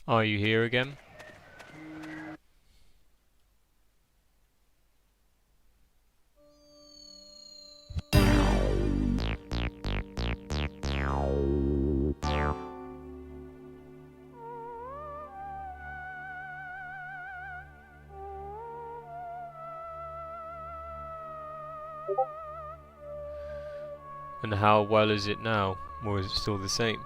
Are you here again? And how well is it now? Or is it still the same?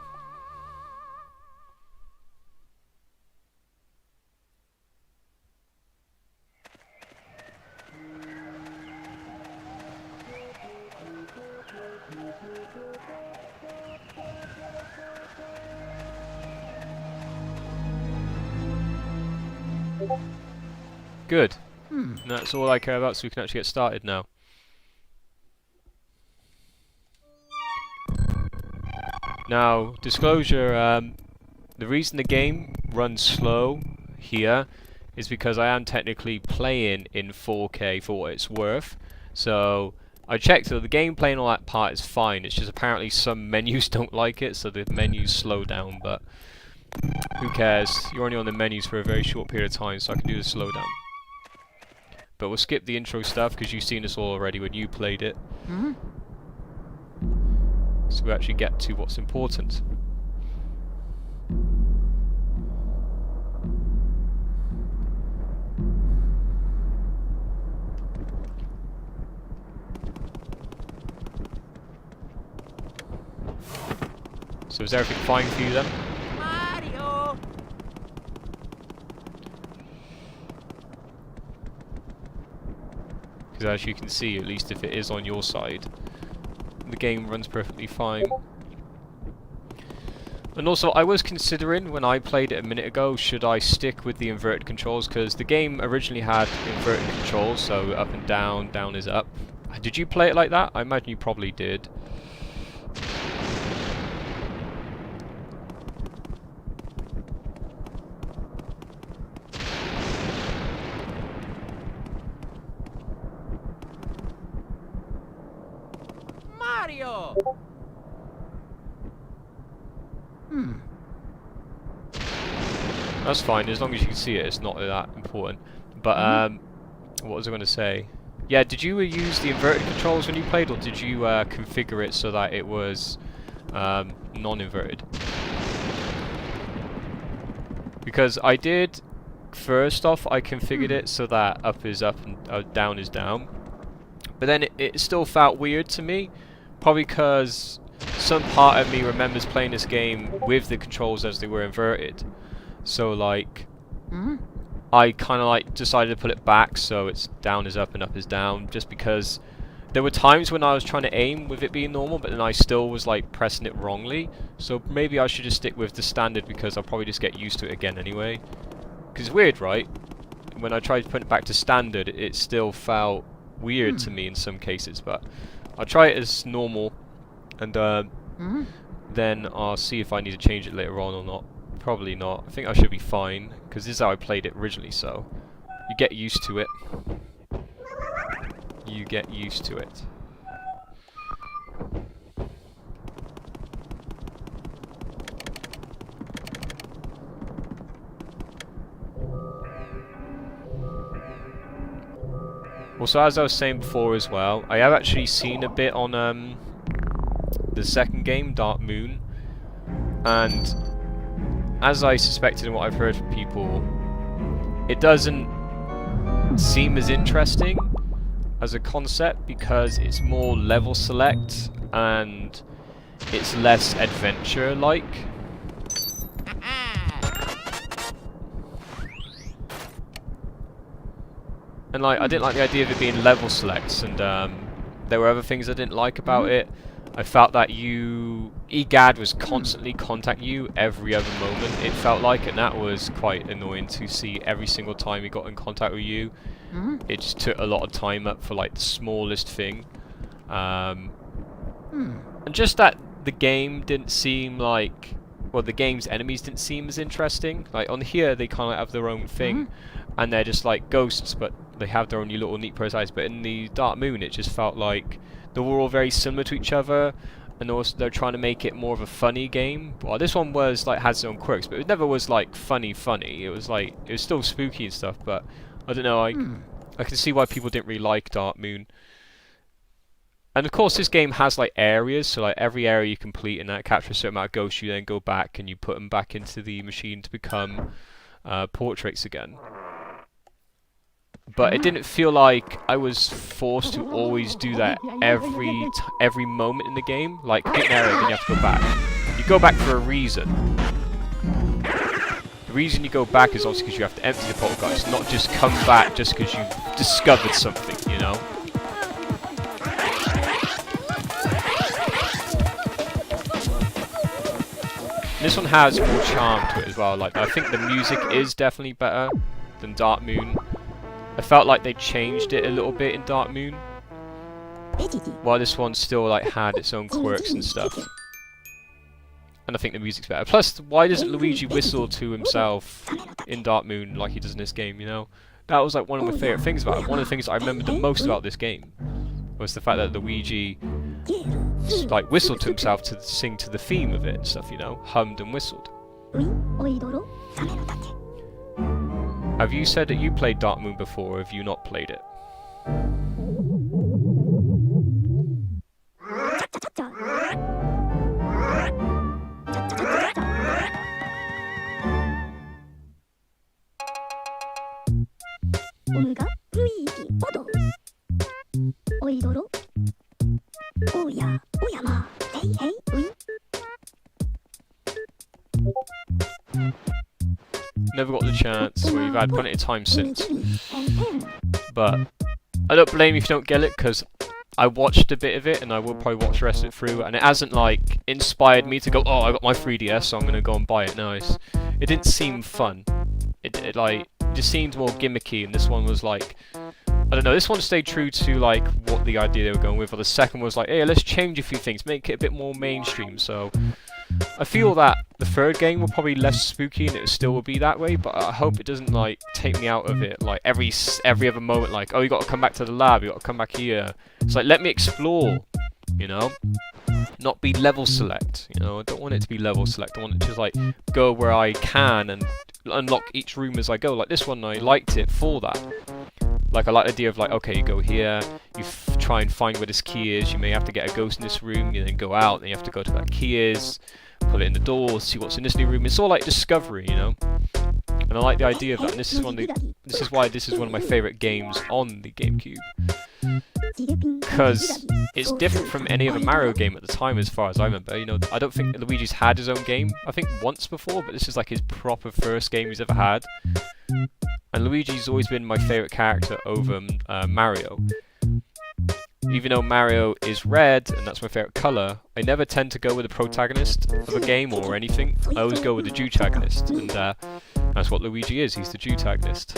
Good. And that's all I care about, so we can actually get started now. Now, disclosure, the reason the game runs slow here is because I am technically playing in 4K for what it's worth. So, I checked, so the gameplay and all that part is fine, it's just apparently some menus don't like it, so the menus slow down, but who cares? You're only on the menus for a very short period of time, so I can do the slowdown. But we'll skip the intro stuff because you've seen this all already when you played it. So we actually get to what's important. So is everything fine for you then? Because as you can see, at least if it is on your side, the game runs perfectly fine. And also, I was considering, when I played it a minute ago, should I stick with the inverted controls, because the game originally had inverted controls, so up and down, down is up. Did you play it like that? I imagine you probably did. That's fine, as long as you can see it, it's not that important. But, what was I going to say? Yeah, did you use the inverted controls when you played, or did you configure it so that it was non-inverted? Because I did, first off, I configured it so that up is up and down is down. But then it still felt weird to me, probably because some part of me remembers playing this game with the controls as they were inverted. So like, I kind of like decided to put it back so it's down is up and up is down, just because there were times when I was trying to aim with it being normal, but then I still was like pressing it wrongly. So maybe I should just stick with the standard, because I'll probably just get used to it again anyway. Because it's weird, right? When I tried to put it back to standard, it still felt weird to me in some cases, but I'll try it as normal, and then I'll see if I need to change it later on or not. Probably not. I think I should be fine, because this is how I played it originally, so you get used to it. You get used to it. Also, as I was saying before as well, I have actually seen a bit on the second game, Dark Moon, and as I suspected and what I've heard from people, it doesn't seem as interesting as a concept because it's more level select and it's less adventure-like. And like, I didn't like the idea of it being level selects, and there were other things I didn't like about it. I felt that EGAD was constantly contacting you every other moment, it felt like, and that was quite annoying to see every single time he got in contact with you. It just took a lot of time up for like the smallest thing. And just that the game didn't seem like, well, the game's enemies didn't seem as interesting. Like on here they kind of have their own thing, and they're just like ghosts, but they have their own little neat personalities. But in the Dark Moon it just felt like they were all very similar to each other, and also they're trying to make it more of a funny game. Well, this one was like has its own quirks, but it never was like funny. It was like, it was still spooky and stuff, but I don't know, I can see why people didn't really like Dark Moon. And of course this game has like areas, so like every area you complete and that captures a certain amount of ghosts, you then go back and you put them back into the machine to become portraits again. But it didn't feel like I was forced to always do that every moment in the game. Like, hit an area, then you have to go back. You go back for a reason. The reason you go back is obviously because you have to empty the poltergeist, not just come back just because you've discovered something, you know? This one has more charm to it as well. Like, I think the music is definitely better than Dark Moon. I felt like they changed it a little bit in Dark Moon, while this one still like had its own quirks and stuff. And I think the music's better. Plus, why doesn't Luigi whistle to himself in Dark Moon like he does in this game, you know? That was like one of my favourite things about it. One of the things I remembered the most about this game was the fact that Luigi like whistled to himself to sing to the theme of it and stuff, you know? Hummed and whistled. Have you said that you played Dark Moon before, or have you not played it? Never got the chance, well, you've had plenty of time since. But I don't blame you if you don't get it, because I watched a bit of it, and I will probably watch the rest of it through, and it hasn't like inspired me to go, oh, I got my 3DS, so I'm gonna go and buy it. No, it didn't seem fun. It like just seemed more gimmicky, and this one was like, I don't know, this one stayed true to like what the idea they were going with, or the second was like, hey, let's change a few things, make it a bit more mainstream. So I feel that the third game will probably less spooky, and it still will be that way, but I hope it doesn't like take me out of it like every other moment, like, oh, you got to come back to the lab, you got to come back here. It's like, let me explore, you know, not be level select, you know. I don't want it to be level select. I want it to just like go where I can and unlock each room as I go. Like this one, I liked it for that. Like, I like the idea of like, okay, you go here, you try and find where this key is, you may have to get a ghost in this room, you then go out, and you have to go to where that key is, put it in the door, see what's in this new room. It's all like discovery, you know? And I like the idea of that, and this is why this is one of my favourite games on the GameCube. Because it's different from any other Mario game at the time, as far as I remember. You know, I don't think Luigi's had his own game, I think once before, but this is like his proper first game he's ever had. And Luigi's always been my favourite character over Mario. Even though Mario is red, and that's my favourite colour, I never tend to go with the protagonist of a game or anything. I always go with the Jewtagonist, and that's what Luigi is, he's the Jewtagonist.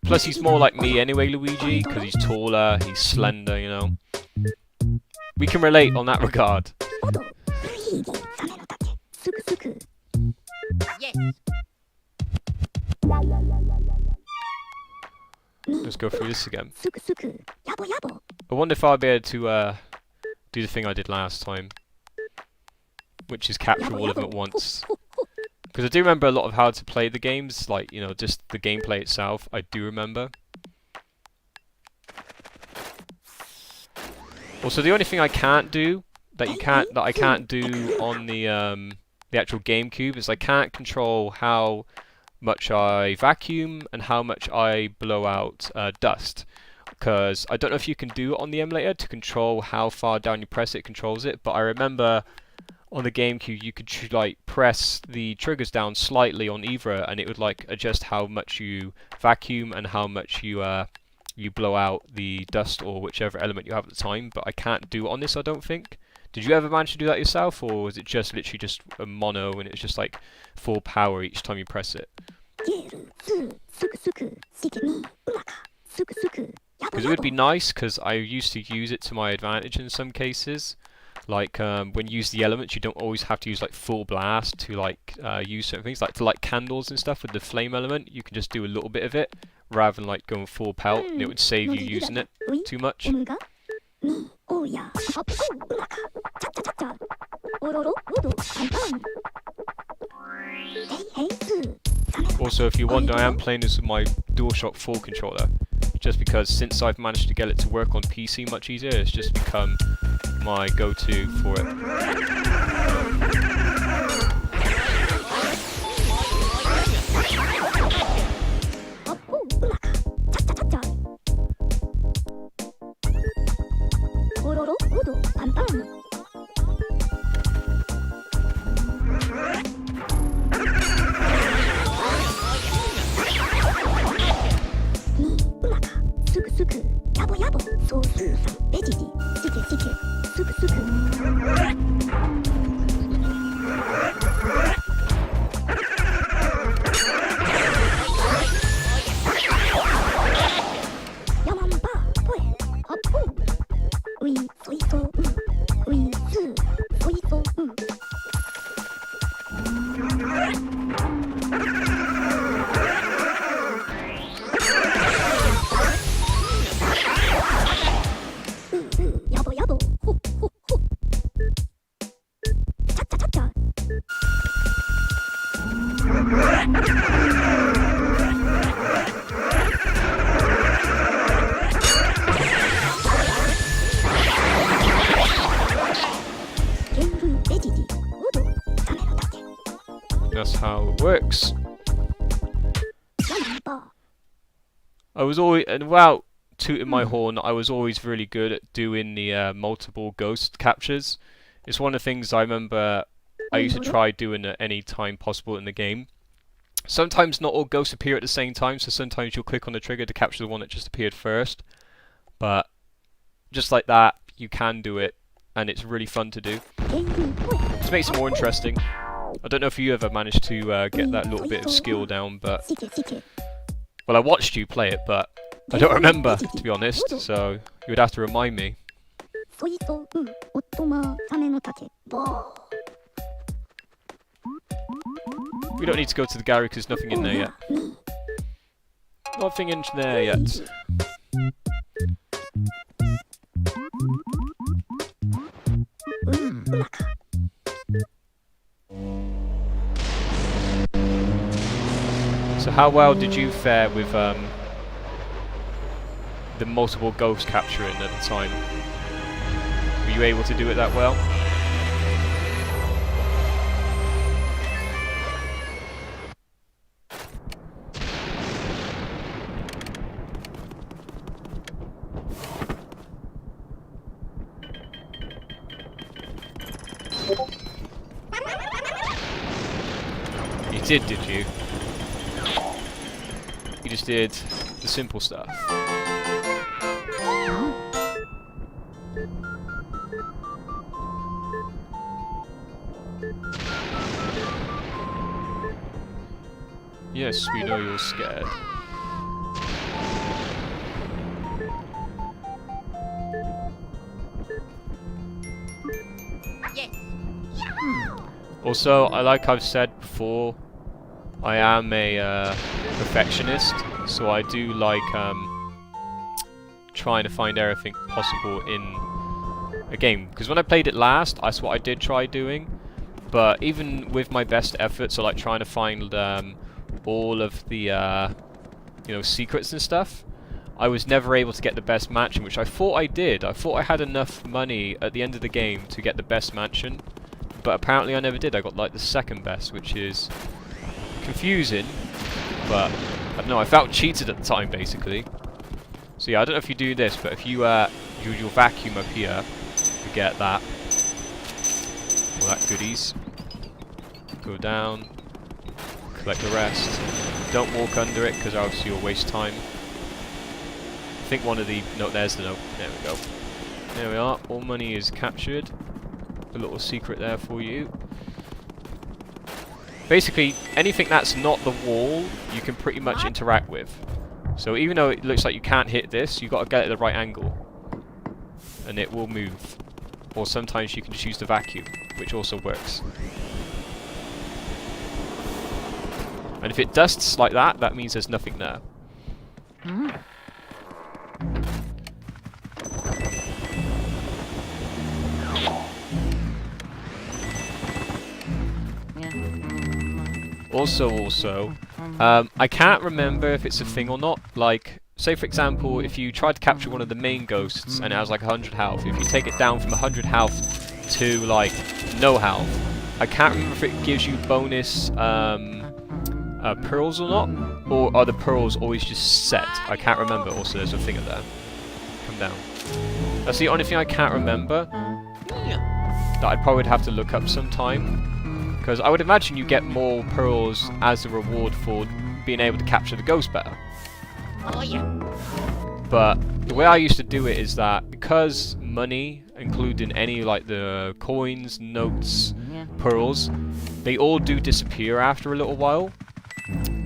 Plus he's more like me anyway, Luigi, because he's taller, he's slender, you know. We can relate on that regard. Let's go through this again. I wonder if I'll be able to do the thing I did last time, which is capture all of them at once. Because I do remember a lot of how to play the games, like, you know, just the gameplay itself, I do remember. Also, the only thing I can't do, that I can't do on the actual GameCube is I can't control how much I vacuum and how much I blow out dust. Because I don't know if you can do it on the emulator to control how far down you press it controls it, but I remember on the GameCube you could like press the triggers down slightly on either and it would like adjust how much you vacuum and how much you blow out the dust or whichever element you have at the time, but I can't do it on this, I don't think. Did you ever manage to do that yourself, or was it just literally just a mono and it's just like full power each time you press it? Because it would be nice, because I used to use it to my advantage in some cases. Like when you use the elements, you don't always have to use like full blast to like use certain things. Like to light candles and stuff with the flame element, you can just do a little bit of it rather than like going full pelt, and it would save you using it too much. Also, if you wonder, I am playing this with my DualShock 4 controller, just because since I've managed to get it to work on PC much easier, it's just become my go-to for it. That's how it works. I was always, and without tooting my horn, I was always really good at doing the multiple ghost captures. It's one of the things I remember I used to try doing at any time possible in the game. Sometimes not all ghosts appear at the same time, so sometimes you'll click on the trigger to capture the one that just appeared first. But just like that, you can do it, and it's really fun to do. Just makes it more interesting. I don't know if you ever managed to get that little bit of skill down, but... Well, I watched you play it, but I don't remember, to be honest, so you would have to remind me. We don't need to go to the gallery because there's nothing in there yet. Nothing in there yet. So how well did you fare with the multiple ghost capturing at the time? Were you able to do it that well? You did you? You just did the simple stuff. Yes, we know you're scared. Also, like I've said before, I am a perfectionist, so I do like trying to find everything possible in Again, because when I played it last, that's what I did try doing. But even with my best efforts, so like trying to find all of the you know, secrets and stuff, I was never able to get the best mansion, which I thought I did. I thought I had enough money at the end of the game to get the best mansion, but apparently I never did. I got like the second best, which is confusing, but I don't know, I felt cheated at the time basically. So yeah, I don't know if you do this, but if you use your vacuum up here, you get that, all that goodies. Go down, collect the rest. Don't walk under it, because obviously you'll waste time. I think one of the... no, there's the note. There we go. There we are. All money is captured. A little secret there for you. Basically, anything that's not the wall, you can pretty much interact with. So even though it looks like you can't hit this, you've got to get it at the right angle. And it will move. Or sometimes you can just use the vacuum, which also works. And if it dusts like that, that means there's nothing there. Also, I can't remember if it's a thing or not. Like, say for example, if you tried to capture one of the main ghosts and it has like 100 health, if you take it down from 100 health to like no health, I can't remember if it gives you bonus pearls or not, or are the pearls always just set? I can't remember. Also, there's a thing up there. Come down. That's the only thing I can't remember. That I probably would have to look up sometime. Because I would imagine you get more pearls as a reward for being able to capture the ghost better. Oh yeah. But the way I used to do it is that because money, including any like the coins, notes, pearls, they all do disappear after a little while.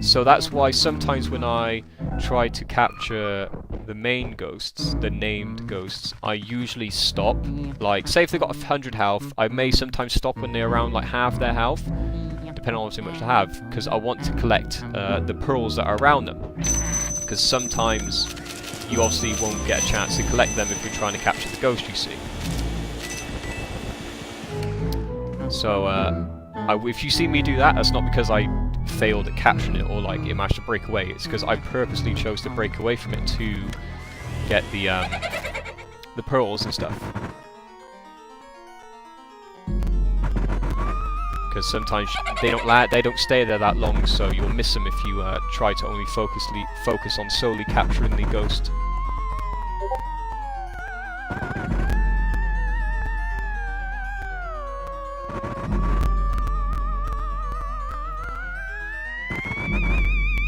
So that's why sometimes when I try to capture the main ghosts, the named ghosts, I usually stop. Like, say if they've got 100 health, I may sometimes stop when they're around like half their health, depending on how much they have, because I want to collect the pearls that are around them. Because sometimes you obviously won't get a chance to collect them if you're trying to capture the ghost, you see. So, if you see me do that, that's not because I failed at capturing it or like it managed to break away. It's because I purposely chose to break away from it to get the pearls and stuff. Because sometimes they don't stay there that long, so you'll miss them if you try to only focus on solely capturing the ghost.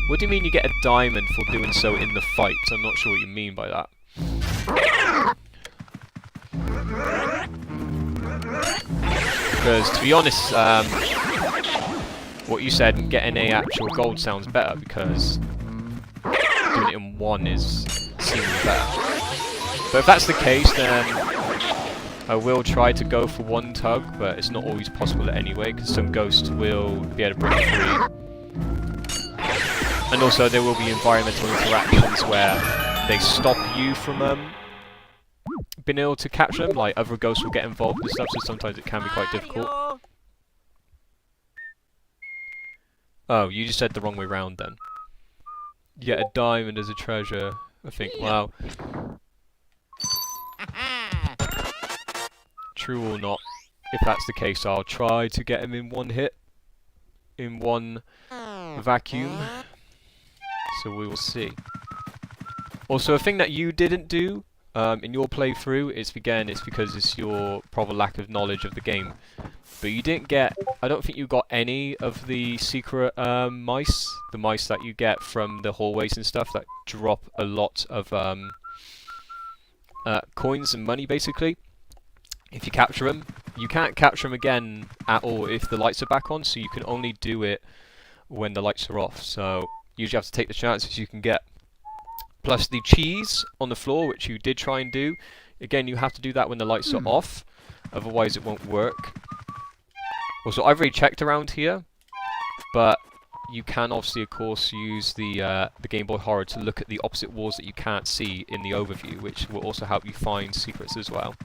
What do you mean you get a diamond for doing so in the fight? I'm not sure what you mean by that. Because, to be honest, what you said, getting a actual gold sounds better, because doing it in one seems better. But if that's the case, then I will try to go for one tug, but it's not always possible anyway, because some ghosts will be able to break free. And also there will be environmental interactions where they stop you from being able to capture them, like other ghosts will get involved and stuff, so sometimes it can be quite difficult. Oh, you just said the wrong way round then. You get a diamond as a treasure, I think. Wow. True or not, if that's the case, I'll try to get him in one hit. In one vacuum. So we will see. Also, a thing that you didn't do in your playthrough, it's because it's your probable lack of knowledge of the game. But you didn't get, I don't think you got any of the secret mice. The mice that you get from the hallways and stuff that drop a lot of coins and money, basically. If you capture them, you can't capture them again at all if the lights are back on, so you can only do it when the lights are off. So you usually have to take the chances you can get. Plus the cheese on the floor, which you did try and do. Again, you have to do that when the lights are off, otherwise it won't work. Also, I've already checked around here, but you can obviously, of course, use the Game Boy Horror to look at the opposite walls that you can't see in the overview, which will also help you find secrets as well.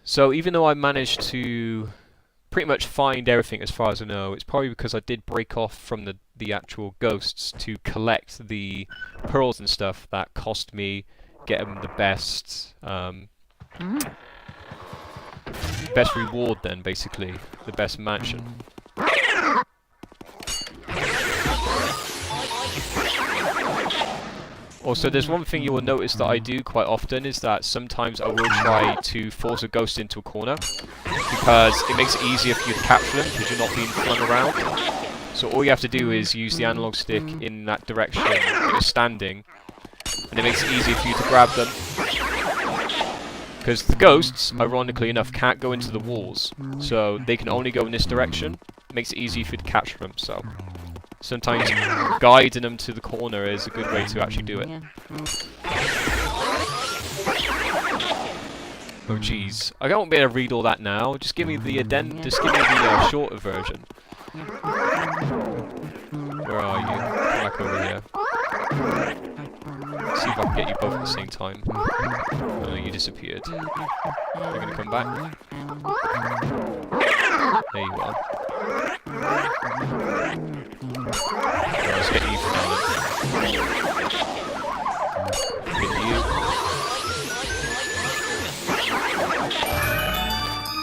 So even though I managed to pretty much find everything as far as I know, it's probably because I did break off from the actual ghosts to collect the pearls and stuff that cost me getting the best best reward then, basically. The best mansion. Also, there's one thing you will notice that I do quite often is that sometimes I will try to force a ghost into a corner because it makes it easier for you to capture them because you're not being flung around. So all you have to do is use the analog stick in that direction that you're standing, and it makes it easier for you to grab them. Because the ghosts, ironically enough, can't go into the walls, so they can only go in this direction. It makes it easier for you to capture them, so sometimes guiding them to the corner is a good way to actually do it. Oh jeez, I won't be able to read all that now. Just give me the shorter version. Where are you? Come back over here. Let's see if I can get you both at the same time. Oh no, you disappeared. You're gonna come back? There you are. Right, let's get you for now then. Get you.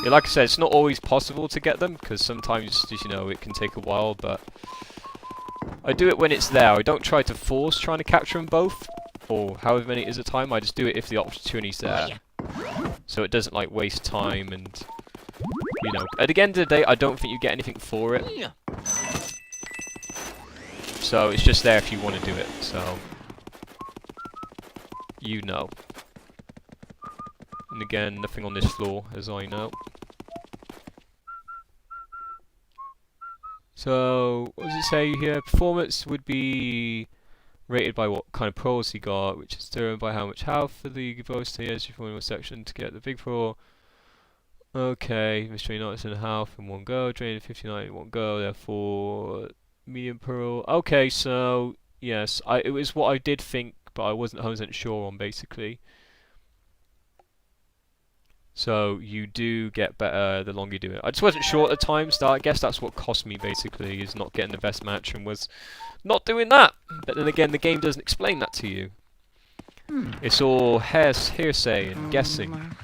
Yeah, like I said, it's not always possible to get them, because sometimes, you know, it can take a while, but I do it when it's there. I don't try to force trying to capture them both, or however many it is at a time. I just do it if the opportunity's there. So it doesn't, like, waste time and, you know. At the end of the day, I don't think you get anything for it. So it's just there if you want to do it, so you know. And again, nothing on this floor, as I know. So, what does it say here? Performance would be rated by what kind of pearls he got, which is determined by how much health for the GeForce RTX for one section to get the big pearl. Okay, mystery notice in health in one go, drain 59 in one go, therefore medium pearl. Okay, so yes, it was what I did think, but I wasn't 100% sure on basically. So you do get better the longer you do it. I just wasn't sure at the time, so I guess that's what cost me basically, is not getting the best match and was not doing that. But then again, the game doesn't explain that to you. It's all hearsay and guessing.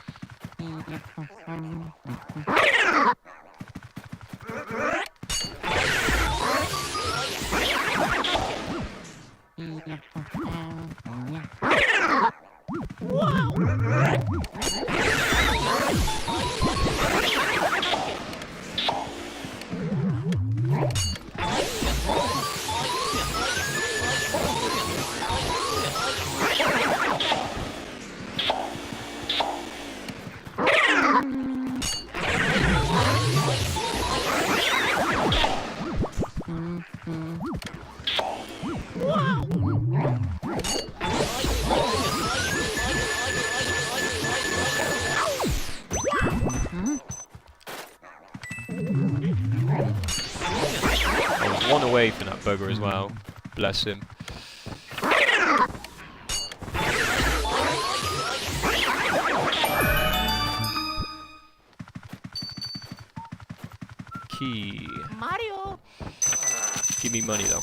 One away from that bugger as well. Bless him. Key. Mario. Give me money though.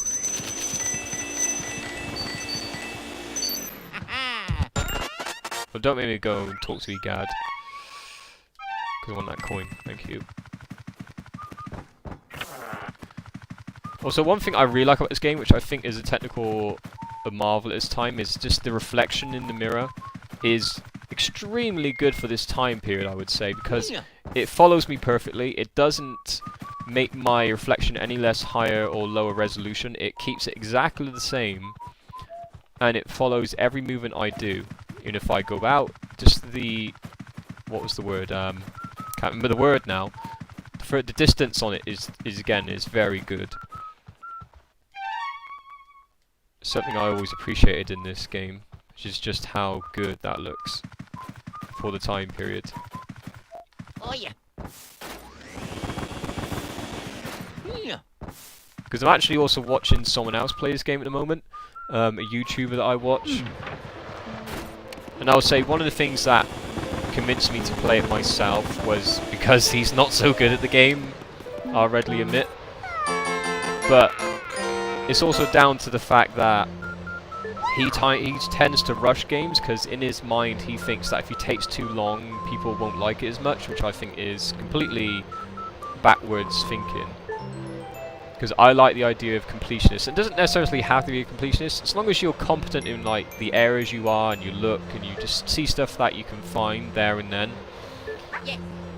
Well, don't make me go and talk to Egad. Because I want that coin. Thank you. Also, one thing I really like about this game, which I think is a marvel at this time, is just the reflection in the mirror is extremely good for this time period, I would say, because it follows me perfectly. It doesn't make my reflection any less higher or lower resolution. It keeps it exactly the same, and it follows every movement I do. And if I go out, just the... what was the word? Can't remember the word now. For the distance on it is very good. Something I always appreciated in this game, which is just how good that looks for the time period. Oh yeah. Because I'm actually also watching someone else play this game at the moment, a YouTuber that I watch. And I would say one of the things that convinced me to play it myself was because he's not so good at the game, I'll readily admit. But it's also down to the fact that he tends to rush games because in his mind he thinks that if he takes too long, people won't like it as much, which I think is completely backwards thinking. Because I like the idea of completionists. It doesn't necessarily have to be a completionist, as long as you're competent in like the areas you are and you look and you just see stuff that you can find there and then.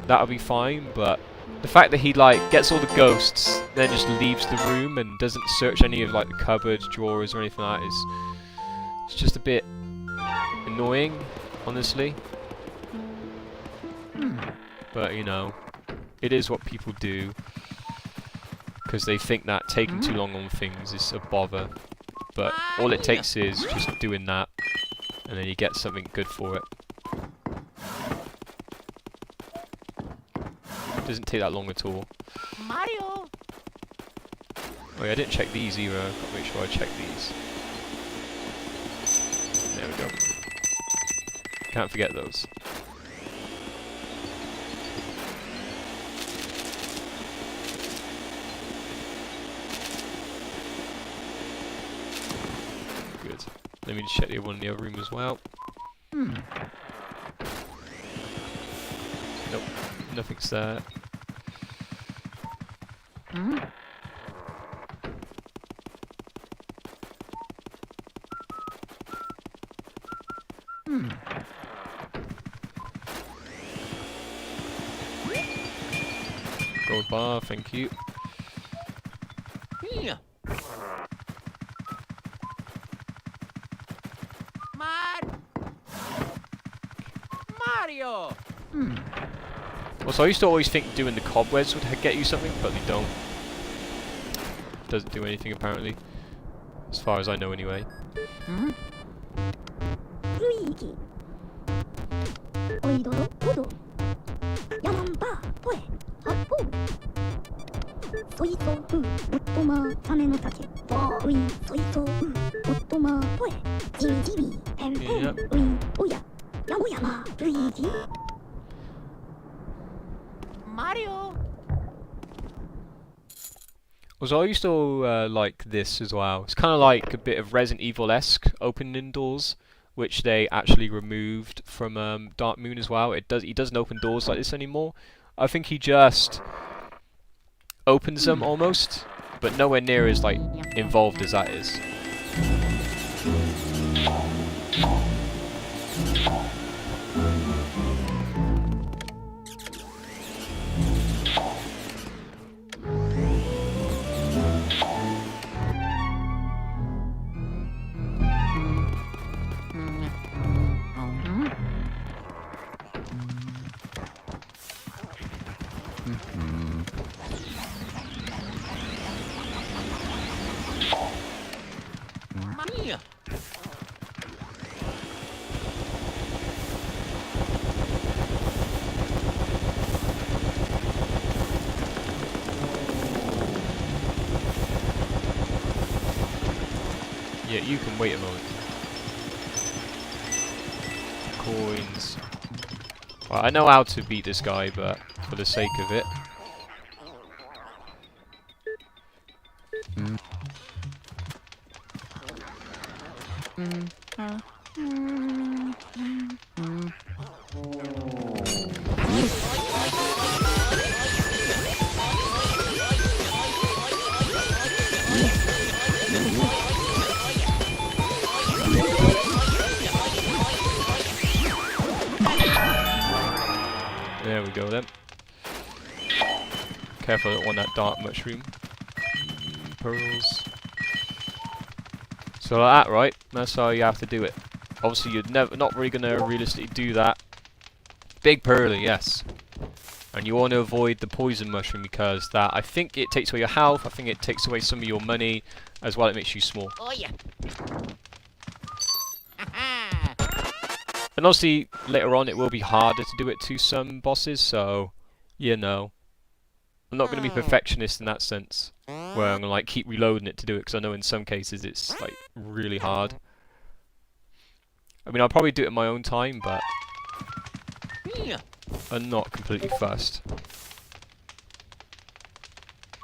That'll be fine, but the fact that he like gets all the ghosts, then just leaves the room and doesn't search any of like the cupboards, drawers or anything like that is it's just a bit annoying, honestly. But you know, it is what people do. Because they think that taking too long on things is a bother. But all it takes is just doing that, and then you get something good for it. It doesn't take that long at all. Mario! Oh yeah, I didn't check these either. I've got to make sure I check these. There we go. Can't forget those. Let me just check the one in the other room as well. Nope, nothing's there. Gold bar, thank you. Mario! Also, I used to always think doing the cobwebs would get you something, but they don't. Doesn't do anything apparently, as far as I know anyway. Luigi. Oidoro, Odo. Yamamba, Poe, Happo. Soito, Ottoma, Tame no Take. Ui, Soito, Ottoma, Poe. Jimi, Hem, Ui, Oya. Yamoyama, Luigi. Mario! Also, I used to like this as well. It's kind of like a bit of Resident Evil-esque opening doors, which they actually removed from Dark Moon as well. He doesn't open doors like this anymore. I think he just opens them almost, but nowhere near as like involved as that is. Yeah, you can wait a moment. Coins. Well, I know how to beat this guy, but for the sake of it. There we go then. Careful, I don't want that dark mushroom. Pearls. So like that, right? That's how you have to do it. Obviously, you're not really gonna realistically do that. Big pearly, yes. And you want to avoid the poison mushroom because that, I think it takes away your health. I think it takes away some of your money, as well. It makes you small. Oh yeah. And obviously, later on, it will be harder to do it to some bosses, so, you know. I'm not going to be perfectionist in that sense, where I'm going to like keep reloading it to do it, because I know in some cases it's like really hard. I mean, I'll probably do it in my own time, but are not completely fussed.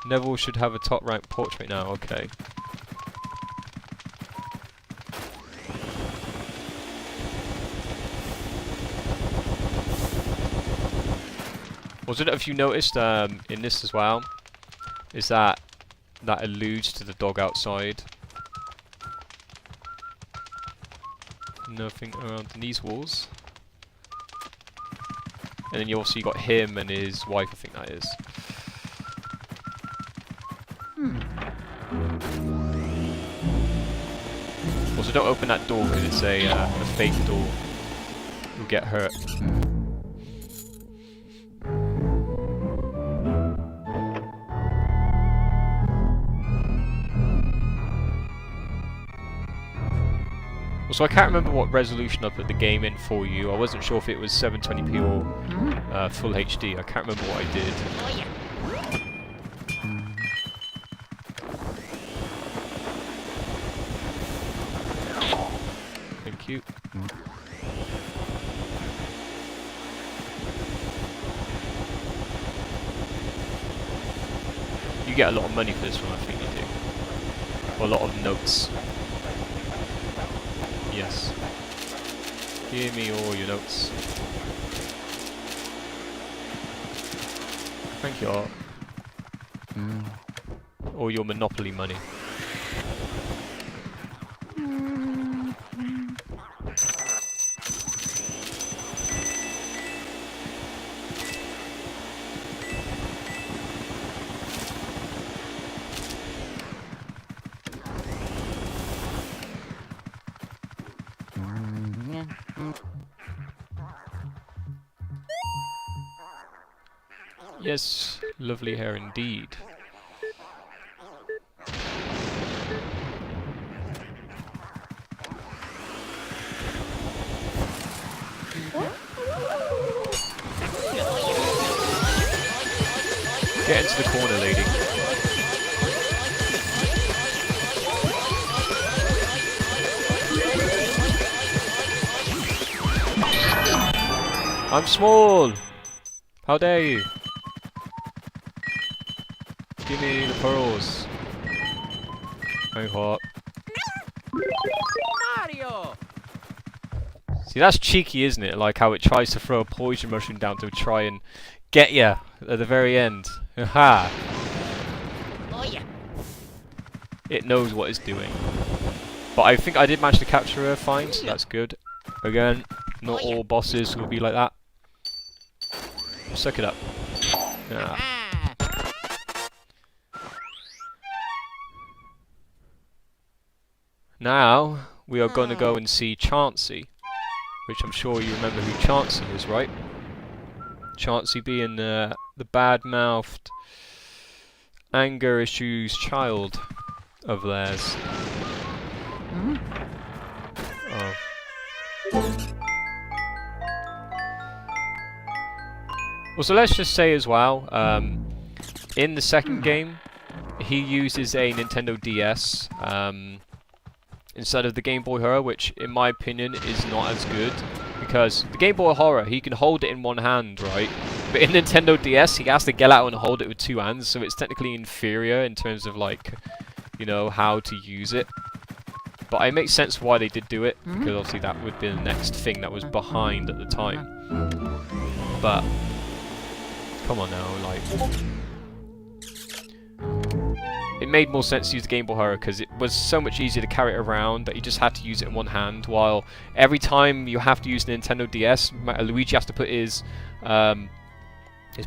Neville should have a top rank portrait now, okay. Also, if you noticed in this as well, is that alludes to the dog outside. Nothing around these walls. And then you also got him and his wife, I think that is. Also, don't open that door because it's a fake door. You'll get hurt. So I can't remember what resolution I put the game in for you. I wasn't sure if it was 720p or full HD. I can't remember what I did. Thank you. You get a lot of money for this one, I think you do. Or a lot of notes. Yes. Give me all your notes. Thank you. All your Monopoly money. Yes, lovely hair indeed. Get into the corner, lady. I'm small! How dare you? Give me the pearls. Very hot. Mario! See, that's cheeky, isn't it? Like how it tries to throw a poison mushroom down to try and get ya at the very end. Aha! Oh yeah. It knows what it's doing. But I think I did manage to capture her fine, so that's good. Again, not all bosses will be like that. Suck it up. Yeah. Now, we are going to go and see Chauncey, which I'm sure you remember who Chauncey is, right? Chauncey being the bad-mouthed, anger issues child of theirs. Oh. Well, so let's just say as well, in the second game, he uses a Nintendo DS, instead of the Game Boy Horror, which in my opinion is not as good, because the Game Boy Horror, he can hold it in one hand, right? But in Nintendo DS, he has to get out and hold it with two hands, so it's technically inferior in terms of, like, you know, how to use it. But it makes sense why they did do it, because obviously that would be the next thing that was behind at the time. But, come on now, like... It made more sense to use the Game Boy Horror because it was so much easier to carry it around that you just had to use it in one hand, while every time you have to use the Nintendo DS, Luigi has to put his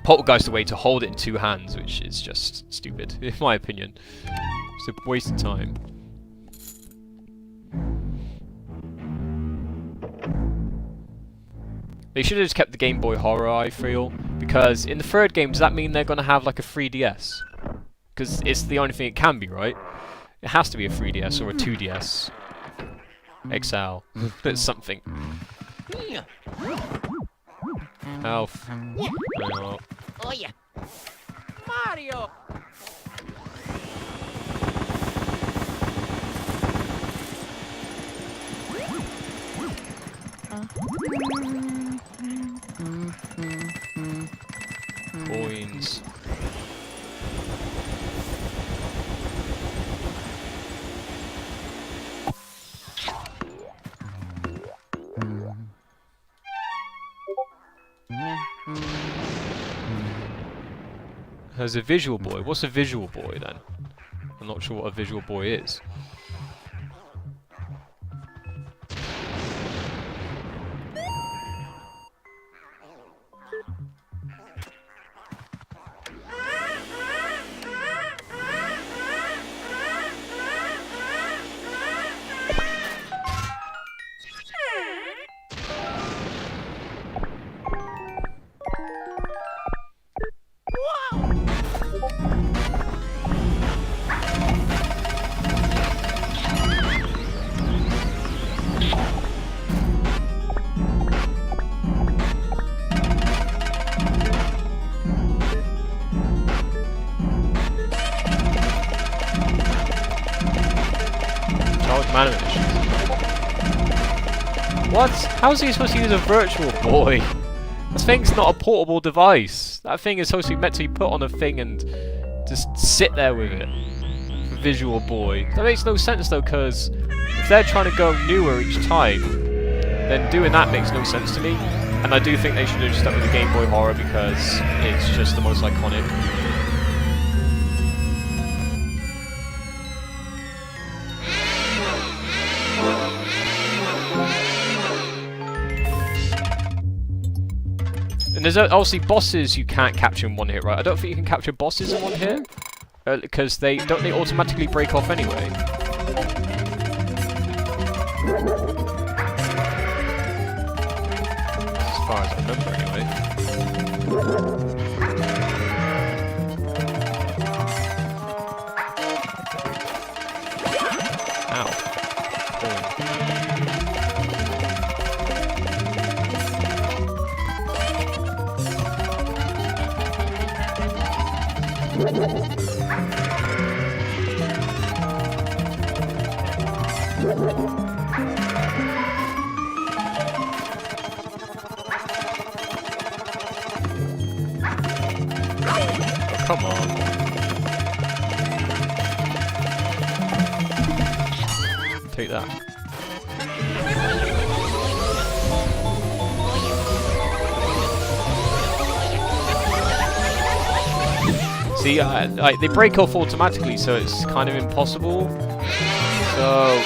poltergeist away to hold it in two hands, which is just stupid, in my opinion. It's a waste of time. They should have just kept the Game Boy Horror, I feel, because in the third game, does that mean they're going to have like a 3DS? Because it's the only thing it can be, right? It has to be a 3DS or a 2DS. XL. That's something. Health. Oh. Oh yeah. Mario! buttons. There's a visual boy. What's a visual boy then? I'm not sure what a visual boy is. What? How's he supposed to use a virtual boy? That thing's not a portable device. That thing is supposed to be meant to be put on a thing and just sit there with it. Visual boy. That makes no sense though, because if they're trying to go newer each time, then doing that makes no sense to me. And I do think they should have just stuck with the Game Boy Horror because it's just the most iconic. And there's obviously bosses you can't capture in one hit, right? I don't think you can capture bosses in one hit, because they automatically break off anyway. As far as I remember, anyway. Ow. Come on. Take that. See, they break off automatically, so it's kind of impossible. So,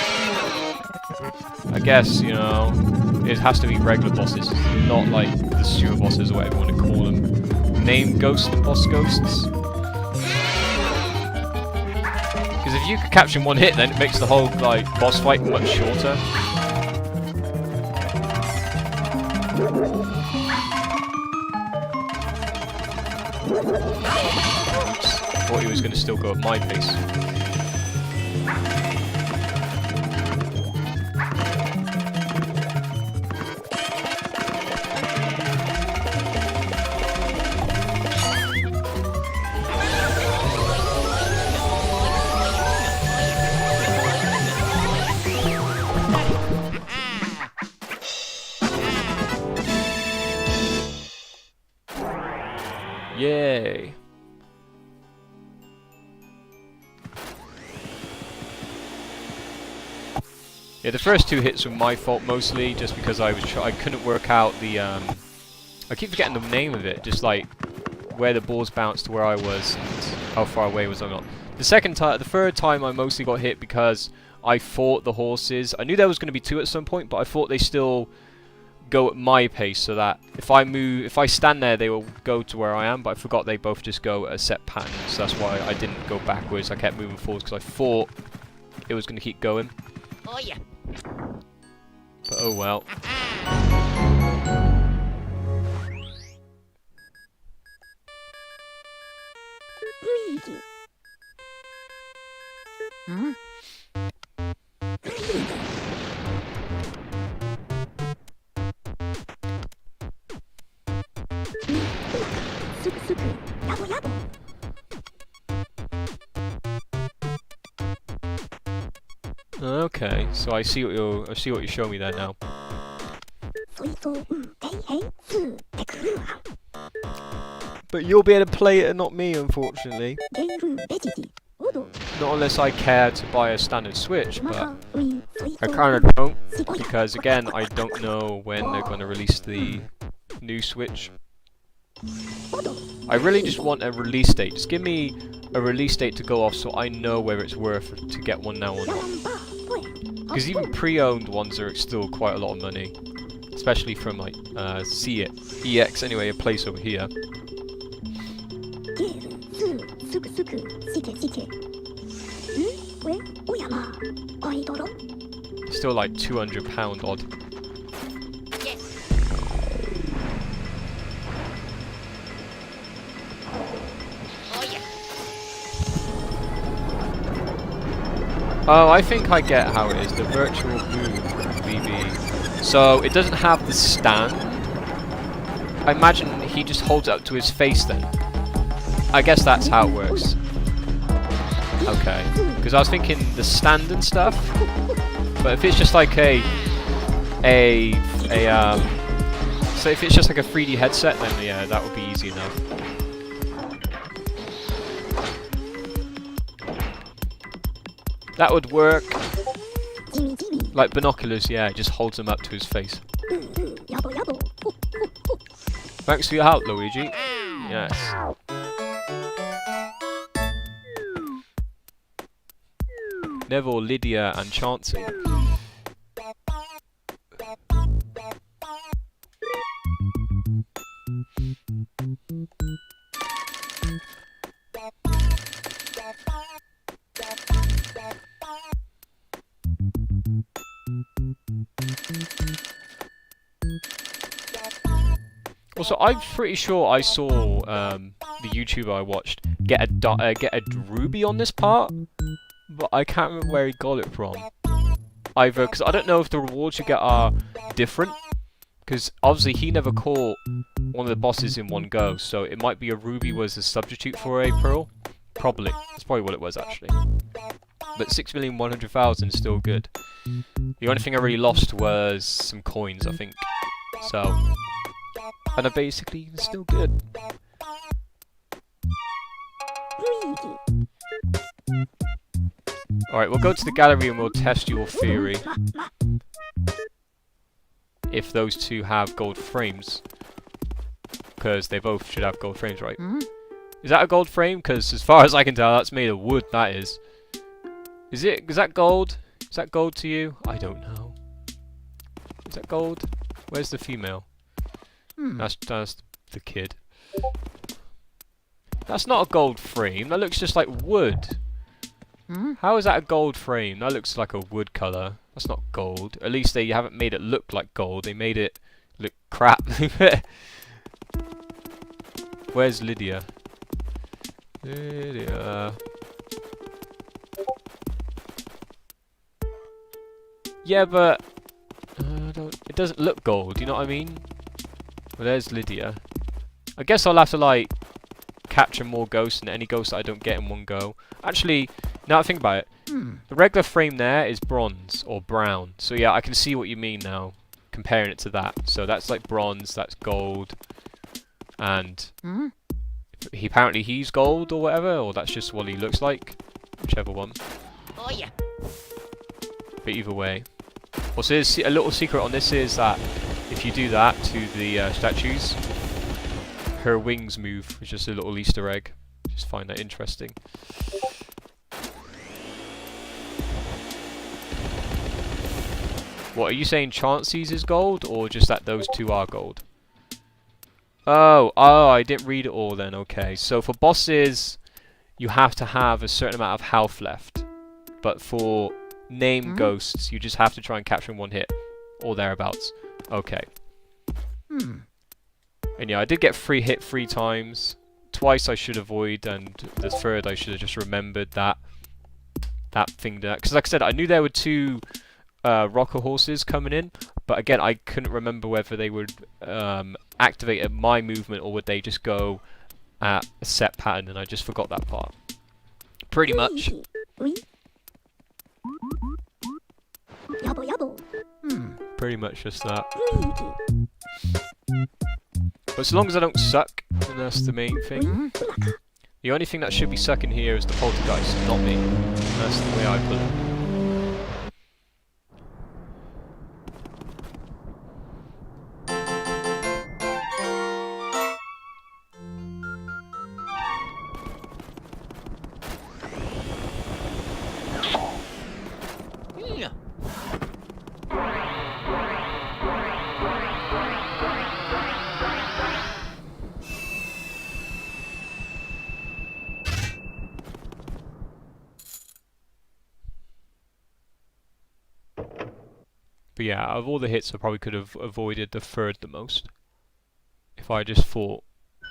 I guess, you know, it has to be regular bosses, not like the sewer bosses or whatever you want to call them. Name ghost boss ghosts. Because if you could capture in one hit, then it makes the whole like boss fight much shorter. Oops. Thought he was going to still go at my pace. Yay! Yeah, the first two hits were my fault mostly, just because I couldn't work out the I keep forgetting the name of it, just like where the balls bounced to where I was and how far away was I not. The third time I mostly got hit because I fought the horses. I knew there was going to be two at some point, but I thought they still go at my pace, so that if I stand there, they will go to where I am, but I forgot they both just go at a set pattern, so that's why I didn't go backwards. I kept moving forwards because I thought it was going to keep going. Oh yeah. But oh well. Luigi. Huh? Okay, so I see what you're showing me there now. But you'll be able to play it and not me, unfortunately. ゲームレジディオド Not unless I care to buy a standard Switch, ま but たウィソイ I ト kind of don't. シコヤ Because again, I don't know when they're going to release the new Switch. オド I really just want a release date. Just give me a release date to go off so I know whether it's worth it to get one now or ヤワ not. ンバーポエ Because even pre-owned ones are still quite a lot of money. Especially from like EX anyway, a place over here. ゲームスースクスクシケシケんウェおやまアイドロ Still like £200 odd. Yes. Oh yeah. Oh, I think I get how it is. The virtual boom BB. So it doesn't have the stand. I imagine he just holds it up to his face then. I guess that's how it works. Okay. Because I was thinking the stand and stuff. But if it's just like so if it's just like a 3D headset, then yeah, that would be easy enough. That would work. ジミジミ Like binoculars, yeah, it just holds them up to his face. ヤボヤボホッホッホッ Thanks for your help, Luigi. Yes. Neville, Lydia, and Chauncey. Also, I'm pretty sure I saw the YouTuber I watched get a ruby on this part, but I can't remember where he got it from. Either because I don't know if the rewards you get are different, because obviously he never caught one of the bosses in one go, so it might be a ruby was a substitute for a pearl. Probably, that's probably what it was actually. But 6,100,000 is still good. The only thing I really lost was some coins, I think. So. And basically, it's still good. ルイージ Alright, we'll go to the gallery and we'll test your theory. ま If those two have gold frames. Because they both should have gold frames, right? Is that a gold frame? Because as far as I can tell, that's made of wood, that is. Is that gold? Is that gold to you? I don't know. Is that gold? Where's the female? That's the kid. That's not a gold frame. That looks just like wood. How is that a gold frame? That looks like a wood colour. That's not gold. At least they haven't made it look like gold. They made it look crap. Where's Lydia? Lydia. Yeah, but it doesn't look gold. You know what I mean? Well, there's Lydia. I guess I'll have to, like, capture more ghosts and any ghosts that I don't get in one go. Actually, now I think about it, the regular frame there is bronze or brown. So yeah, I can see what you mean now, comparing it to that. So that's like bronze, that's gold, and apparently he's gold or whatever, or that's just what he looks like. Whichever one. Oh yeah. But either way. Also, a little secret on this is that if you do that to the statues, her wings move. It's just a little Easter egg. Just find that interesting. What, are you saying Chauncey's is gold, or just that those two are gold? Oh, I didn't read it all then, okay. So for bosses, you have to have a certain amount of health left. But for named ghosts, you just have to try and capture in one hit. Or thereabouts. Okay. And yeah, I did get free hit 3 times. Twice I should avoid, and the third I should have just remembered that thing there. Because like I said, I knew there were 2 rocker horses coming in, but again, I couldn't remember whether they would activate at my movement or would they just go at a set pattern, and I just forgot that part. Pretty much. ウィヤボヤボ Pretty much just that. ルイージ But as long as I don't suck, then that's the main thing. The only thing that should be sucking here is the poltergeist, not me. That's the way I put it. But yeah, out of all the hits, I probably could have avoided the third the most. If I just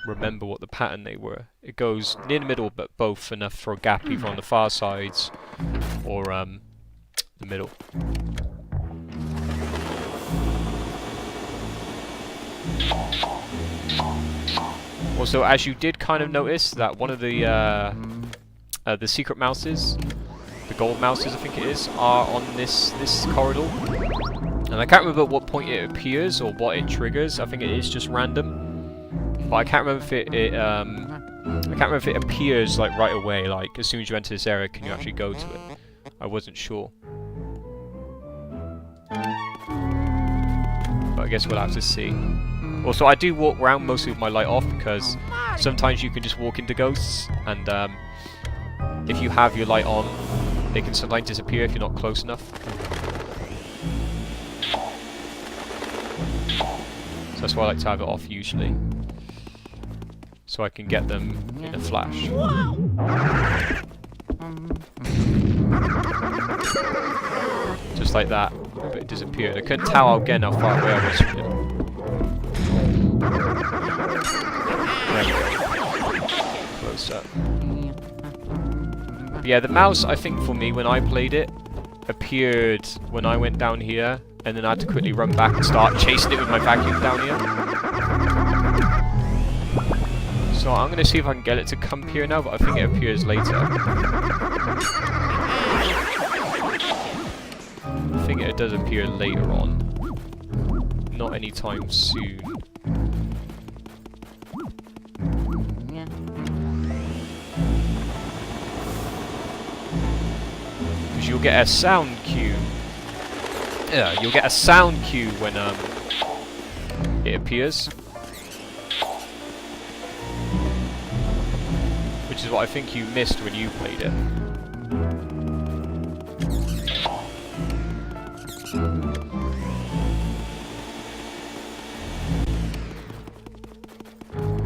remember what the pattern they were. It goes near the middle, but both enough for a gap either on the far sides or the middle. Also, as you did kind of notice that one of the secret mouses, the gold mouses I think it is, are on this corridor. And I can't remember at what point it appears or what it triggers. I think it is just random. But I can't remember if it appears like right away, like as soon as you enter this area, can you actually go to it? I wasn't sure. But I guess we'll have to see. Also, I do walk around mostly with my light off because sometimes you can just walk into ghosts, and if you have your light on, they can sometimes disappear if you're not close enough. So that's why I like to have it off usually, so I can get them in a flash. Just like that, but it disappeared. I couldn't tell again how far away I was from it. There we go. Close up. But yeah, the mouse, I think for me, when I played it, appeared when I went down here, and then I had to quickly run back and start chasing it with my vacuum down here. So I'm going to see if I can get it to come here now, but I think it appears later. I think it does appear later on. Not anytime soon. Because you'll get a sound cue. Yeah, you'll get a sound cue when it appears. Which is what I think you missed when you played it.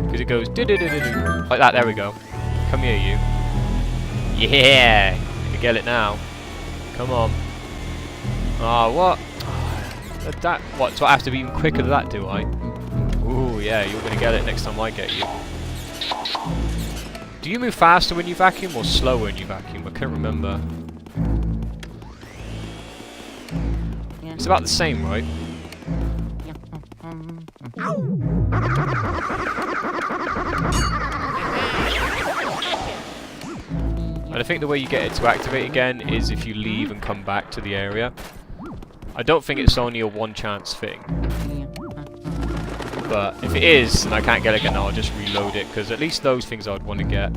Because it goes do-do-do-do-do. Like that, there we go. Come here, you. Yeah! You get it now. Come on. Ah, what? What? So I have to be even quicker than that, do I? Ooh, yeah, you're gonna get it next time I get you. Do you move faster when you vacuum or slower when you vacuum? I can't remember. It's about the same, right? And I think the way you get it to activate again is if you leave and come back to the area. I don't think it's only a one chance thing. But if it is, and I can't get it again, I'll just reload it, because at least those things I'd want to get.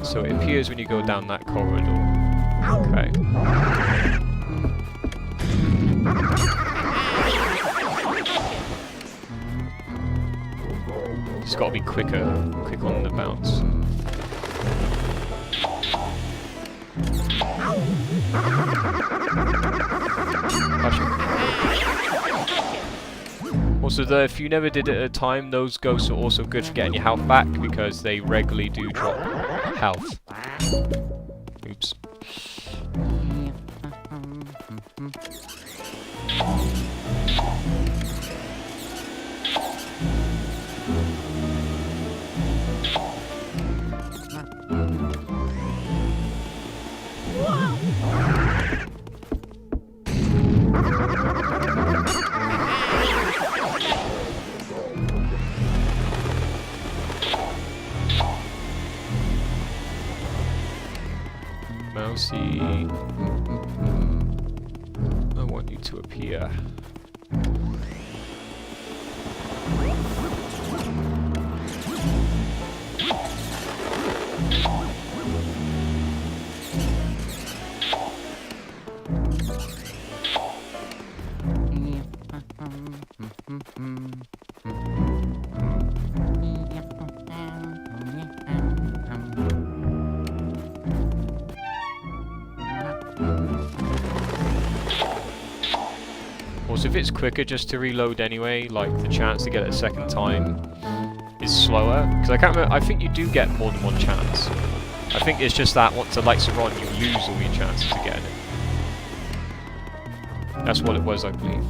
So it appears when you go down that corridor. Okay. Just gotta be quick on the bounce. Also, if you never did it at a time, those ghosts are also good for getting your health back because they regularly do drop health. Oops. Mousy, I want you to appear. Also, if it's quicker just to reload anyway, like the chance to get it a second time is slower. Because I can't remember, I think you do get more than one chance. I think it's just that once the lights are on, you lose all your chances of getting it. That's what it was, I believe.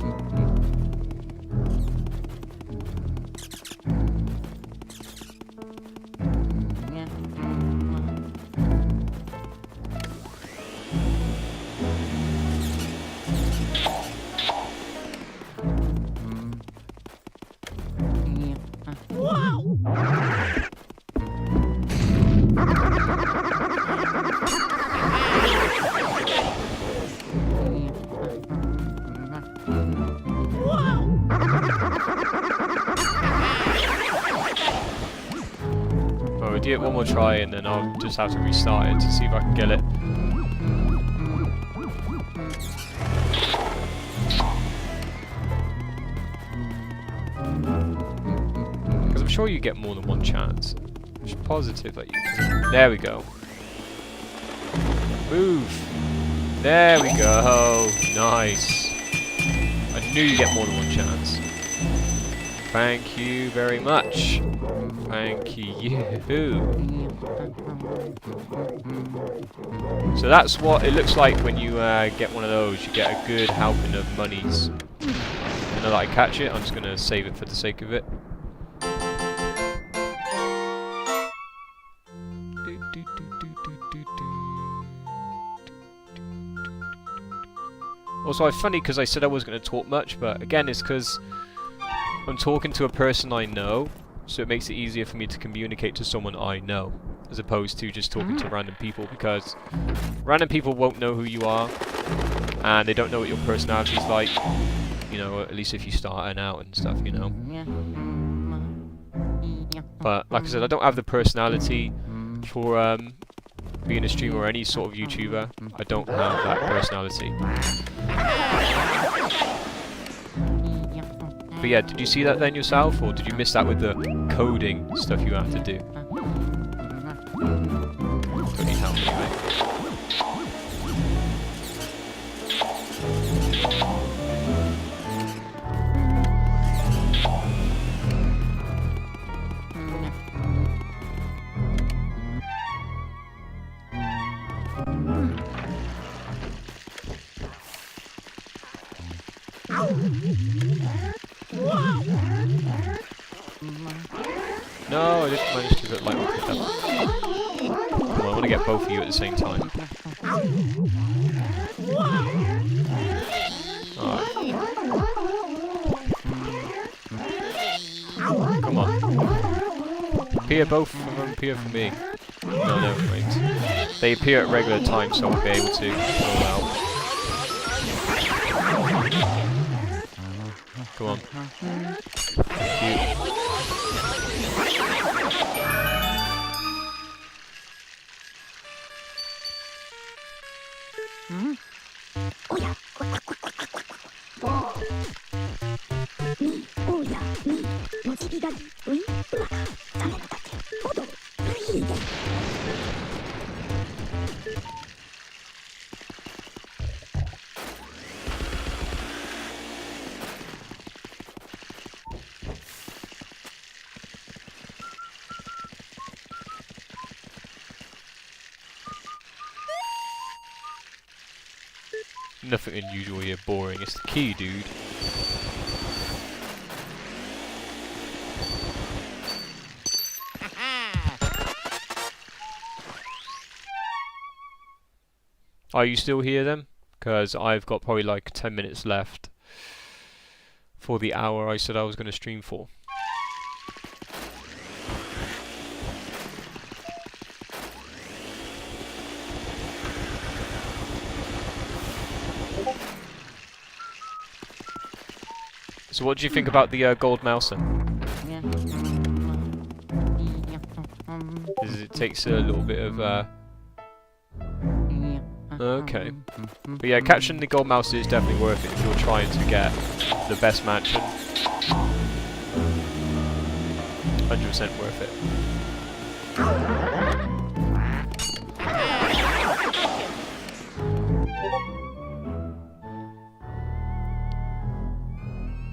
Oh, we'll do it one more try and then I'll just have to restart it to see if I can get it. Because I'm sure you get more than one chance. I'm just positive that you can. There we go. Move! There we go! Nice! I knew you get more than one chance. Thank you very much. Thank you. So that's what it looks like when you get one of those. You get a good helping of monies. And now that I catch it, I'm just going to save it for the sake of it. Also, it's funny because I said I was going to talk much, but again, it's because I'm talking to a person I know, so it makes it easier for me to communicate to someone I know, as opposed to just talking to random people, because random people won't know who you are, and they don't know what your personality's like, you know, at least if you starting out and stuff, you know. But, like I said, I don't have the personality for being a streamer or any sort of YouTuber. I don't have that personality. But yeah, did you see that then yourself, or did you miss that with the coding stuff you have to do? Don't need help anyway. No, I didn't manage to get light one picked up. Come on, I want to get both of you at the same time. Alright. Come on. Appear, both of them appear for me. No, never mind. They appear at regular times, so I'll be able to pull out. Come on. Thank you. Nothing unusual here, boring. It's the key, dude. Are you still here then? Because I've got probably like 10 minutes left for the hour I said I was going to stream for. So what do you think about the gold mouse then? It takes a little bit of okay. But yeah, catching the gold mouse is definitely worth it if you're trying to get the best mansion. 100% worth it.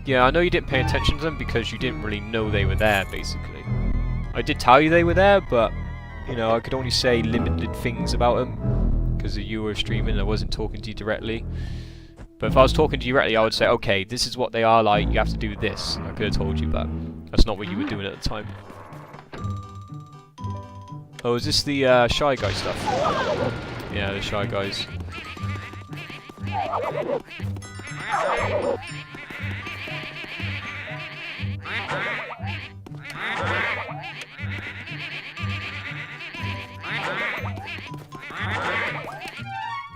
Yeah, I know you didn't pay attention to them because you didn't really know they were there, basically. I did tell you they were there, but, you know, I could only say limited things about them because you were streaming and I wasn't talking to you directly. But if I was talking to you directly, I would say, okay, this is what they are like, you have to do this. I could have told you, but that's not what you were doing at the time. Oh, is this the Shy Guy stuff? Yeah, the Shy Guys.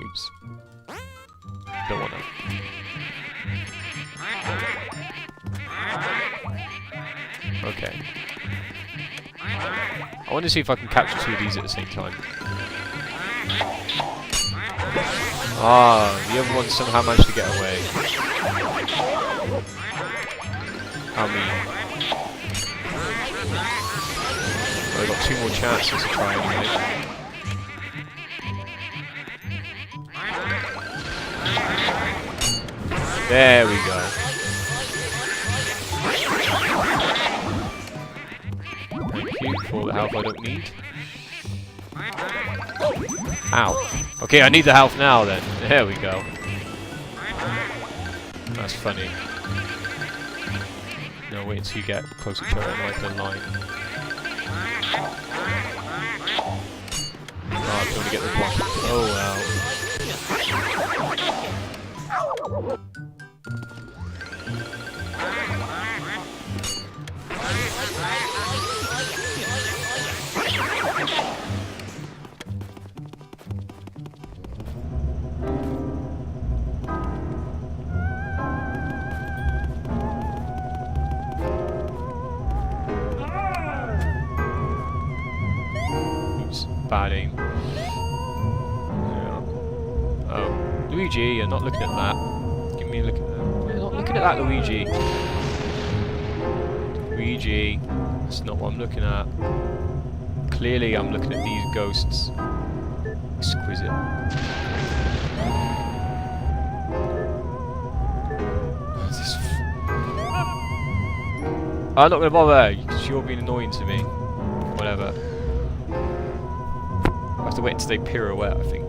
Oops. Don't want that. Okay. I want to see if I can capture two of these at the same time. Ah, the other one somehow managed to get away. How mean. Well, I've got 2 more chances to try anyway. There we go. Thank you for the health I don't need. Ow. Okay, I need the health now then. There we go. That's funny. No, wait until you get closer to it, like the line. Oh, I can only get the one. Oh well. Oops, bad aim. Yeah. Oh, Luigi, you're not looking at that. Give me a look at that. You're not looking at that, Luigi. Luigi, that's not what I'm looking at. Clearly, I'm looking at these ghosts. Exquisite. I'm not gonna bother because you're being annoying to me. Whatever. I have to wait until they pirouette, I think.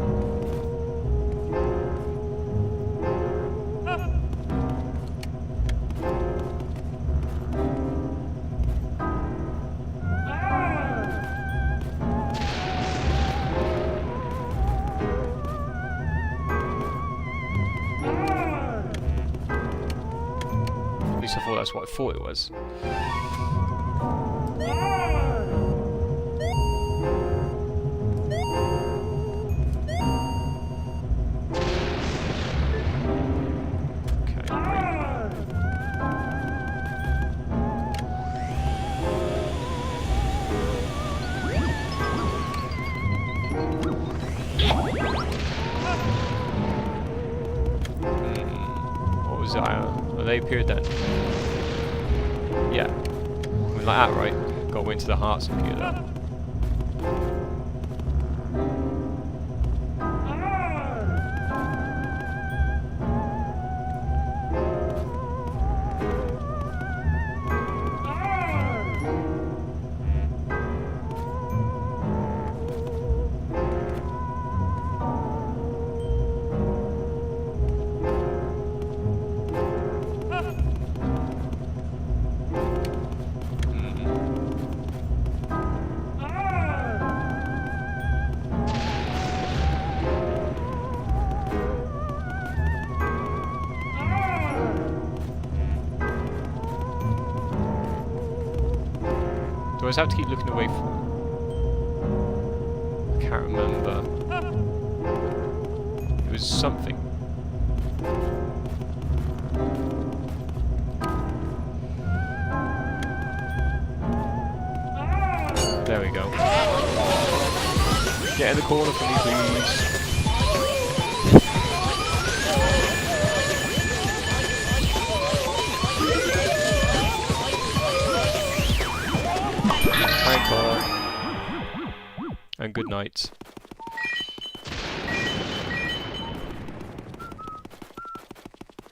At least I thought that's what I thought it was. Oh, they appeared then. Yeah. I mean, like that, right? Got into the hearts and appeared up. Do I just have to keep looking away from them? I can't remember. It was something. There we go. Get in the corner for me, please. And good night.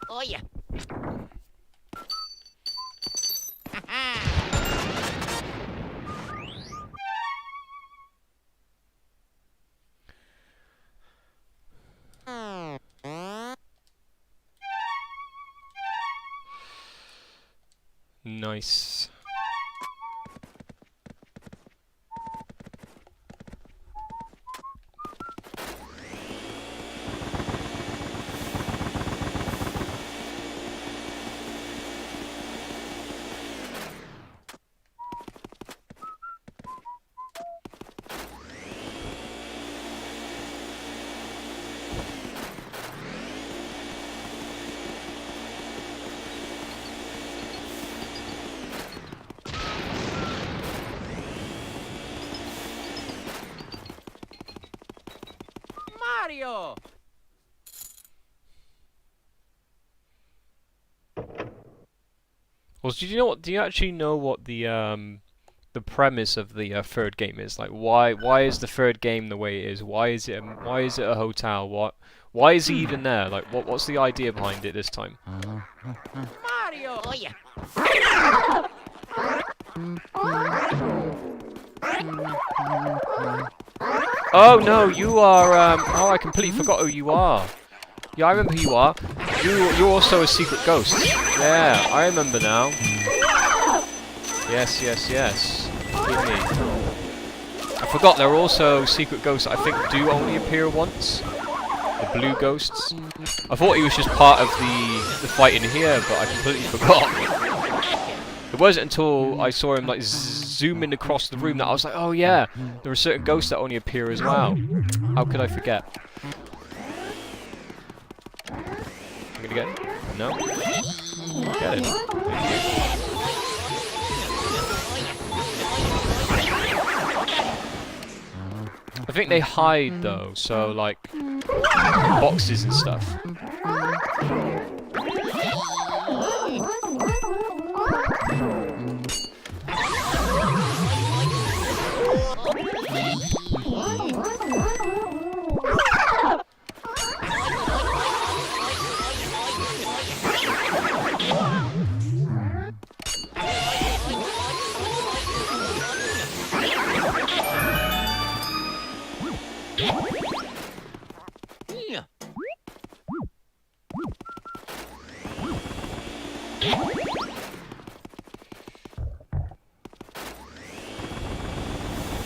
Oh yeah. nice. Mario! Well, do you know what? Do you actually know what the premise of the third game is? Like, why is the third game the way it is? Why is it a hotel? Why is he even there? Like, what's the idea behind it this time? Mario! Oh yeah. Oh no, you are. Oh, I completely forgot who you are. Yeah, I remember who you are. You're also a secret ghost. Yeah, I remember now. Yes, yes, yes. Give me. I forgot there are also secret ghosts that I think do only appear once. The blue ghosts. I thought he was just part of the fight in here, but I completely forgot. It wasn't until I saw him like zooming across the room that I was like, oh yeah, there are certain ghosts that only appear as well. How could I forget? I'm gonna get it? No? Get it. Thank you. I think they hide though, so like boxes and stuff.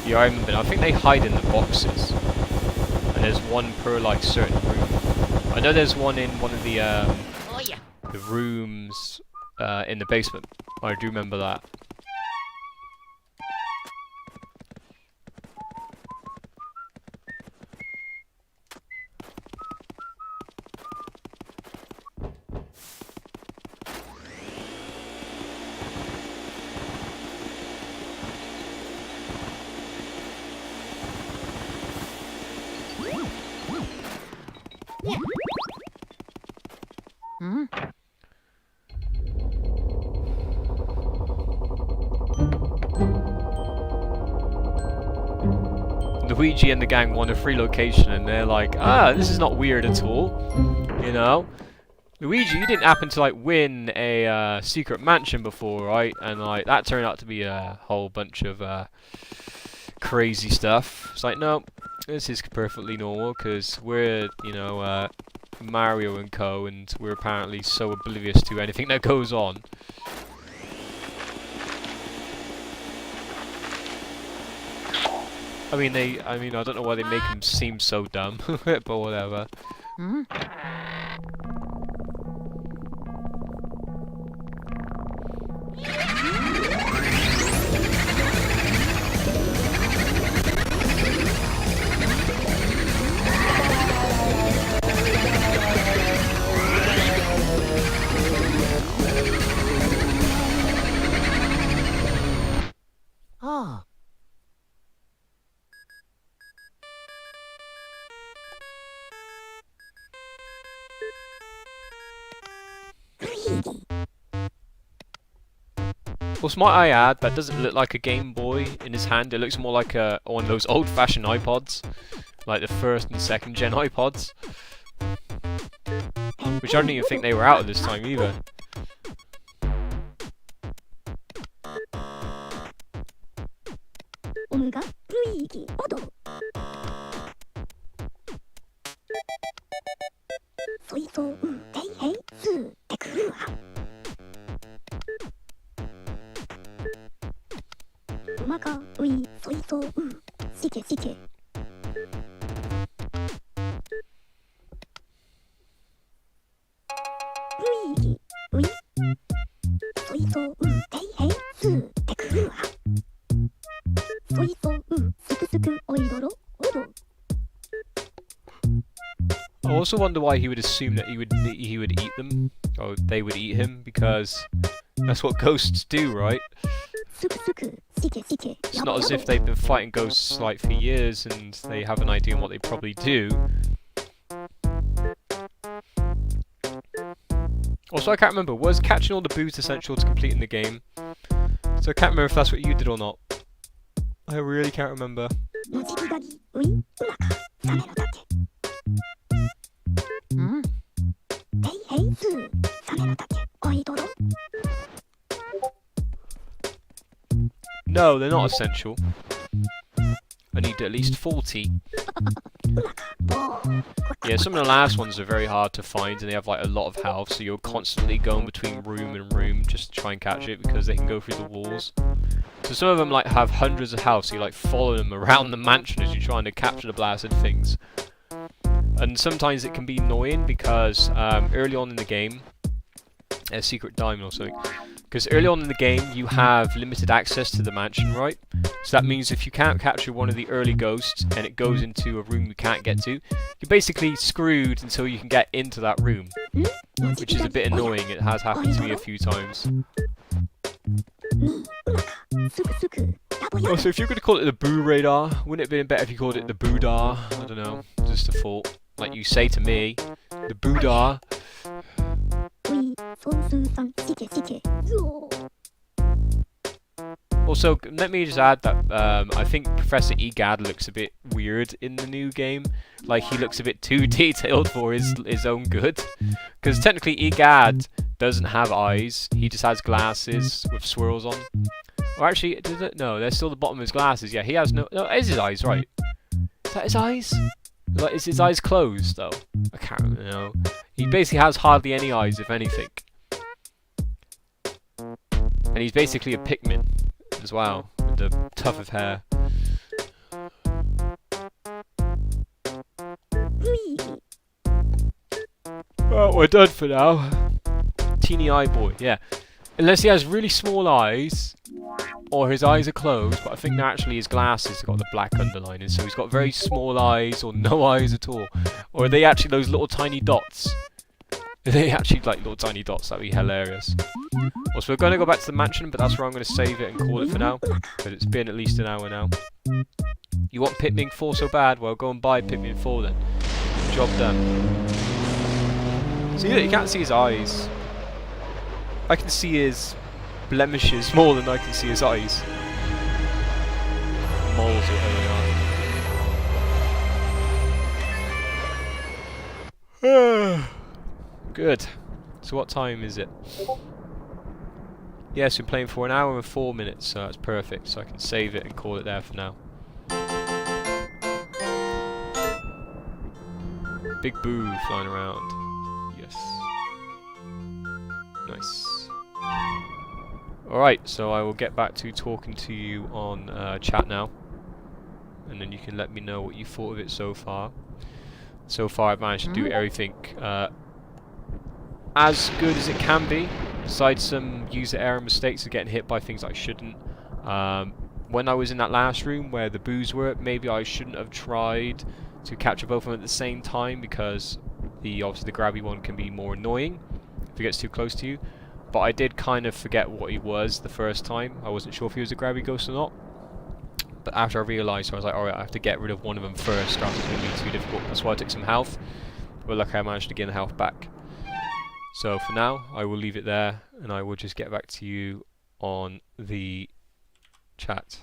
Yeah, I remember. I think they hide in the boxes, and there's one per like certain room. I know there's one in one of the rooms in the basement. I do remember that. Luigi and the gang want a free location, and they're like, ah, this is not weird at all, you know? Luigi, you didn't happen to like win a secret mansion before, right? And like that turned out to be a whole bunch of crazy stuff. It's like, no, this is perfectly normal because we're, you know, Mario and co, and we're apparently so oblivious to anything that goes on. I mean, I don't know why they make him seem so dumb, but whatever. Oh. Well, might I add, that doesn't look like a Game Boy in his hand. It looks more like one of those old-fashioned iPods, like the first and second gen iPods, which I don't even think they were out at this time either. Luigi, Odo. Soito, Tei, Hei, Su, Te Kurua. マカウイソイソシケシケルイーギウイソイソテイヘイスーテクルーハソイソスクスクオイドロオド I also wonder why he would assume that he would eat them, or they would eat him, because that's what ghosts do, right? スクスクシケシケ It's not as if they've been fighting ghosts like for years and they have an idea on what they probably do. Also, I can't remember, was catching all the boos essential to completing the game? So I can't remember if that's what you did or not. I really can't remember. モチギガギウイウマカサメのタケテイヘイスーサメのタケオイドロ No, they're not essential. I need at least 40. Yeah, some of the last ones are very hard to find and they have like a lot of health, so you're constantly going between room and room just to try and catch it because they can go through the walls. So some of them like have hundreds of health, so you like follow them around the mansion as you're trying to capture the blasted things. And sometimes it can be annoying because early on in the game, a secret diamond or something. Because early on in the game, you have limited access to the mansion, right? So that means if you can't capture one of the early ghosts and it goes into a room you can't get to, you're basically screwed until you can get into that room. Which is a bit annoying, it has happened to me a few times. Also, if you're going to call it the Boo Radar, wouldn't it have been better if you called it the Boodar? I don't know, just a thought. Like you say to me, the Boodar. Also, let me just add that I think Professor Egad looks a bit weird in the new game. Like, he looks a bit too detailed for his own good. Because technically Egad doesn't have eyes, he just has glasses with swirls on. Or actually, no, they're still the bottom of his glasses. Yeah, he has no, it is his eyes, right? Is that his eyes? Like, is his eyes closed, though? I can't really know. He basically has hardly any eyes, if anything. And he's basically a Pikmin as well, with the tuft of hair. Well, we're done for now. Teeny eye boy, yeah. Unless he has really small eyes, or his eyes are closed, but I think naturally his glasses have got the black underlining, so he's got very small eyes, or no eyes at all. Or are they actually those little tiny dots? Are they actually like little tiny dots? That'd be hilarious. Also, we're going to go back to the mansion, but that's where I'm going to save it and call it for now, because it's been at least an hour now. You want Pikmin 4 so bad? Well, go and buy Pikmin 4 then. Job done. See, you can't see his eyes. I can see his blemishes more than I can see his eyes. Moles or whatever they are. Good. So what time is it? Yes, we're playing for an hour and 4 minutes, so that's perfect. So I can save it and call it there for now. Big Boo flying around. Yes. Nice. Alright, so I will get back to talking to you on chat now. And then you can let me know what you thought of it so far. So far I've managed to do everything as good as it can be, besides some user error mistakes of getting hit by things I shouldn't. When I was in that last room where the boos were, maybe I shouldn't have tried to capture both of them at the same time, because obviously the grabby one can be more annoying if it gets too close to you. But I did kind of forget what he was the first time. I wasn't sure if he was a grabby ghost or not. But after I realised, I was like, alright, I have to get rid of one of them first, or else it's going to be too difficult. That's why I took some health. But luckily I managed to gain the health back. So for now, I will leave it there, and I will just get back to you on the chat.